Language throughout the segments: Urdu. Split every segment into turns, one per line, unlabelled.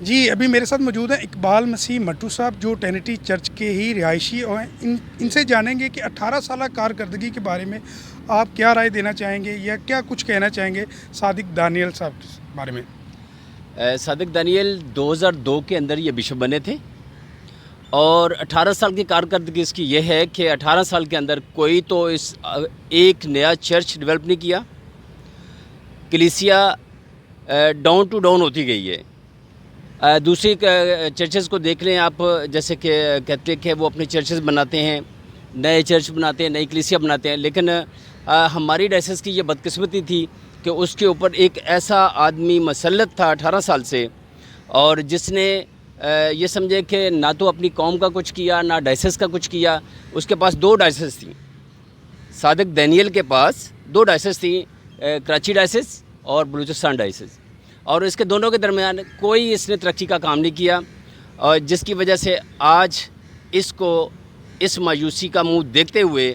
جی ابھی میرے ساتھ موجود ہیں اقبال مسیح مٹو صاحب جو ٹرینٹی چرچ کے ہی رہائشی ہیں. ان سے جانیں گے کہ 18 سالہ کارکردگی کے بارے میں آپ کیا رائے دینا چاہیں گے یا کیا کچھ کہنا چاہیں گے صادق دانیل صاحب کے بارے میں.
صادق دانیل 2002 کے اندر یہ بشپ بنے تھے اور 18 سال کی کارکردگی اس کی یہ ہے کہ 18 سال کے اندر کوئی تو ایک نیا چرچ ڈیولپ نہیں کیا. کلیسیا ڈاؤن ٹو ڈاؤن ہوتی گئی ہے. دوسری چرچز کو دیکھ لیں آپ, جیسے کہ کیتھولک ہے وہ اپنے چرچز بناتے ہیں, نئے چرچ بناتے ہیں, نئی کلیسیا بناتے ہیں, لیکن ہماری ڈائسس کی یہ بدقسمتی تھی کہ اس کے اوپر ایک ایسا آدمی مسلط تھا 18 سال سے, اور جس نے یہ سمجھے کہ نہ تو اپنی قوم کا کچھ کیا نہ ڈائسس کا کچھ کیا. اس کے پاس 2 ڈائسس تھیں. صادق دانیل کے پاس 2 ڈائسس تھیں, کراچی ڈائسس اور بلوچستان ڈائسس, اور اس کے دونوں کے درمیان کوئی اس نے ترقی کا کام نہیں کیا, اور جس کی وجہ سے آج اس کو اس مایوسی کا منہ دیکھتے ہوئے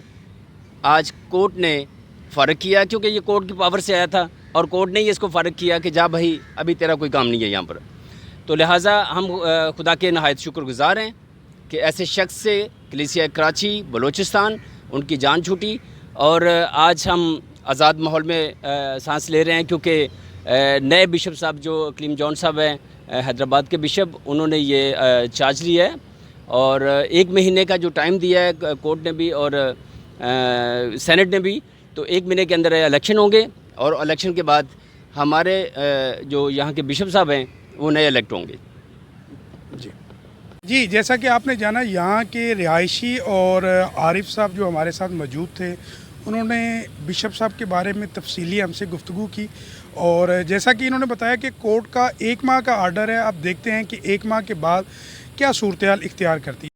آج کورٹ نے فارغ کیا, کیونکہ یہ کورٹ کی پاور سے آیا تھا اور کورٹ نے ہی اس کو فارغ کیا کہ جا بھائی ابھی تیرا کوئی کام نہیں ہے یہاں پر. تو لہٰذا ہم خدا کے نہایت شکر گزار ہیں کہ ایسے شخص سے کلیسیا کراچی بلوچستان ان کی جان چھوٹی, اور آج ہم آزاد ماحول میں سانس لے رہے ہیں, کیونکہ نئے بشپ صاحب جو کلیم جان صاحب ہیں حیدرآباد کے بشپ, انہوں نے یہ چارج لیا ہے اور 1 مہینے کا جو ٹائم دیا ہے کورٹ نے بھی اور سینٹ نے بھی. تو 1 مہینے کے اندر الیکشن ہوں گے اور الیکشن کے بعد ہمارے جو یہاں کے بشپ صاحب ہیں وہ نئے الیکٹ ہوں گے.
جی جیسا کہ آپ نے جانا یہاں کے رہائشی اور عارف صاحب جو ہمارے ساتھ موجود تھے, انہوں نے بشپ صاحب کے بارے میں تفصیلی ہم سے گفتگو کی, اور جیسا کہ انہوں نے بتایا کہ کورٹ کا 1 ماہ کا آرڈر ہے. آپ دیکھتے ہیں کہ 1 ماہ کے بعد کیا صورتحال اختیار کرتی ہے.